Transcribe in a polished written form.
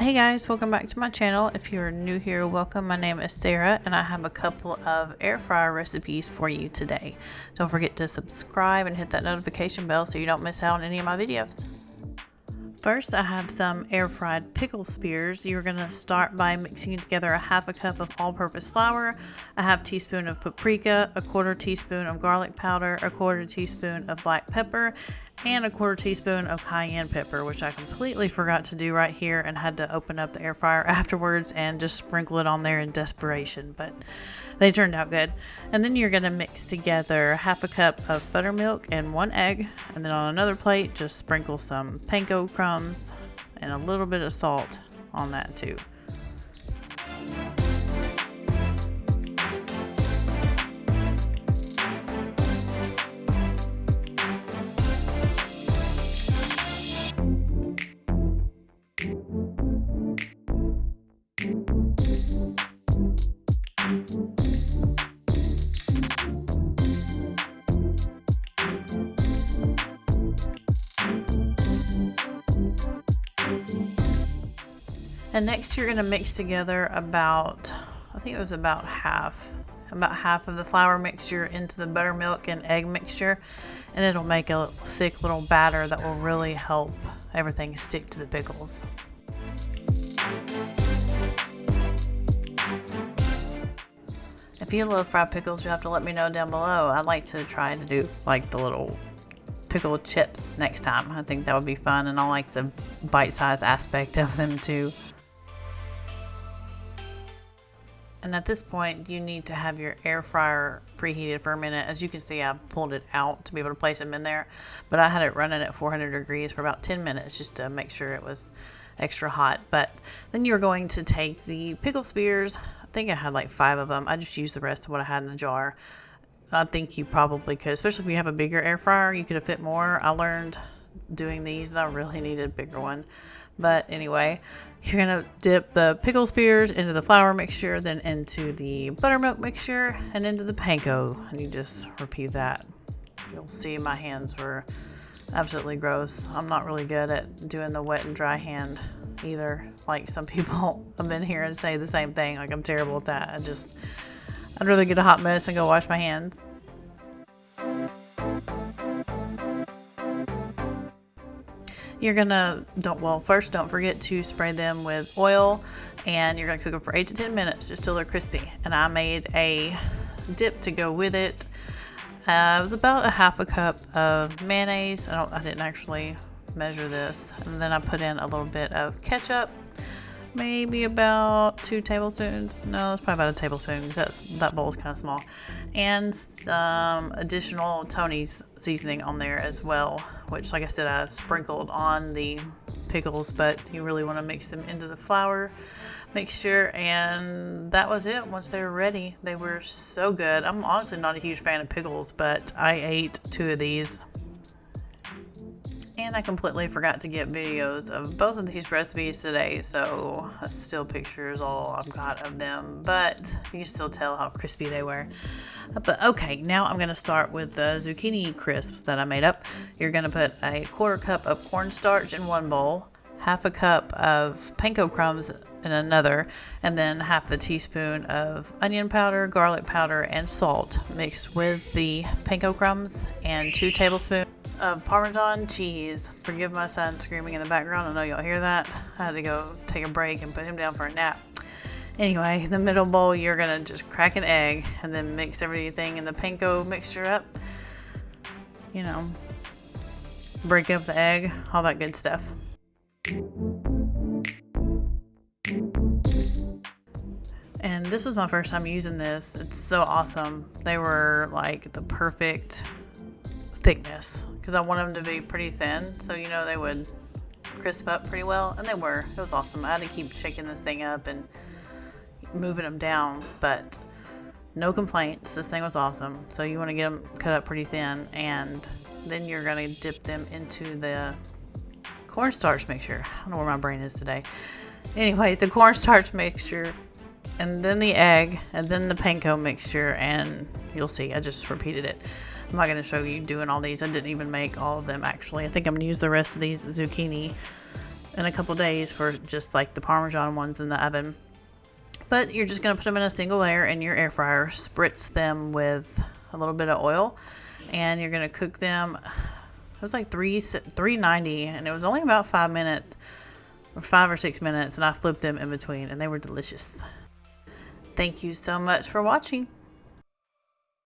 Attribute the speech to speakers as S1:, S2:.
S1: Hey guys, welcome back to my channel. If you're new here, welcome. My name is Sarah and I have a couple of air fryer recipes for you today. Don't forget to subscribe and hit that notification bell so you don't miss out on any of my videos. First, I have some air fried pickle spears. You're going to start by mixing together a half a cup of all-purpose flour, a half teaspoon of paprika, a quarter teaspoon of garlic powder, a quarter teaspoon of black pepper, and a quarter teaspoon of cayenne pepper, which I completely forgot to do right here and had to open up the air fryer afterwards and just sprinkle it on there in desperation, but they turned out good. And then you're going to mix together half a cup of buttermilk and 1 egg, and then on another plate just sprinkle some panko crumbs and a little bit of salt on that too. And next you're going to mix together about, I think it was about half of the flour mixture into the buttermilk and egg mixture, and it'll make a thick little batter that will really help everything stick to the pickles. If you love fried pickles, you'll have to let me know down below. I'd like to try to do like the little pickle chips next time. I think that would be fun, and I like the bite-sized aspect of them too. And at this point, you need to have your air fryer preheated for a minute. As you can see, I pulled it out to be able to place them in there, but I had it running at 400 degrees for about 10 minutes just to make sure it was extra hot. But then you're going to take the pickle spears. I think I had like 5 of them. I just used the rest of what I had in the jar. I think you probably could, especially if you have a bigger air fryer, you could have fit more. I learned doing these that I really needed a bigger one. But anyway, you're going to dip the pickle spears into the flour mixture, then into the buttermilk mixture, and into the panko. And you just repeat that. You'll see my hands were absolutely gross. I'm not really good at doing the wet and dry hand either. Like some people have been here and say the same thing. Like I'm terrible at that. I'd rather get a hot mess and go wash my hands. You're gonna, first don't forget to spray them with oil, and you're gonna cook them for 8 to 10 minutes just till they're crispy. And I made a dip to go with it. It was about a half a cup of mayonnaise. I didn't actually measure this. And then I put in a little bit of ketchup, maybe about 2 tablespoons. No, it's probably about a tablespoon because that bowl is kind of small. And some additional Tony's seasoning on there as well, which, like I said, I sprinkled on the pickles, but you really want to mix them into the flour mixture. And that was it. Once they were ready, they were so good. I'm honestly not a huge fan of pickles, but I ate 2 of these. And I completely forgot to get videos of both of these recipes today, so a still picture is all I've got of them, but you can still tell how crispy they were. But okay, now I'm going to start with the zucchini crisps that I made up. You're going to put a quarter cup of cornstarch in one bowl, half a cup of panko crumbs in another, and then half a teaspoon of onion powder, garlic powder, and salt mixed with the panko crumbs, and 2 tablespoons of Parmesan cheese. Forgive my son screaming in the background. I know y'all hear that. I had to go take a break and put him down for a nap. Anyway, the middle bowl, you're gonna just crack an egg and then mix everything in the panko mixture up. You know, break up the egg, all that good stuff. And this was my first time using this. It's so awesome. They were like the perfect thickness because I want them to be pretty thin, so you know they would crisp up pretty well, and they were. It was awesome. I had to keep shaking this thing up and moving them down, but no complaints. This thing was awesome. So you want to get them cut up pretty thin, and then you're going to dip them into the cornstarch mixture. I don't know where my brain is today. Anyways, the cornstarch mixture, and then the egg, and then the panko mixture, and you'll see, I just repeated it. I'm not going to show you doing all these. I didn't even make all of them, actually. I think I'm going to use the rest of these zucchini in a couple days for just like the Parmesan ones in the oven. But you're just going to put them in a single layer in your air fryer, spritz them with a little bit of oil, and you're going to cook them. It was like 390, and it was only about 5 minutes, or 5 or 6 minutes, and I flipped them in between, and they were delicious. Thank you so much for watching.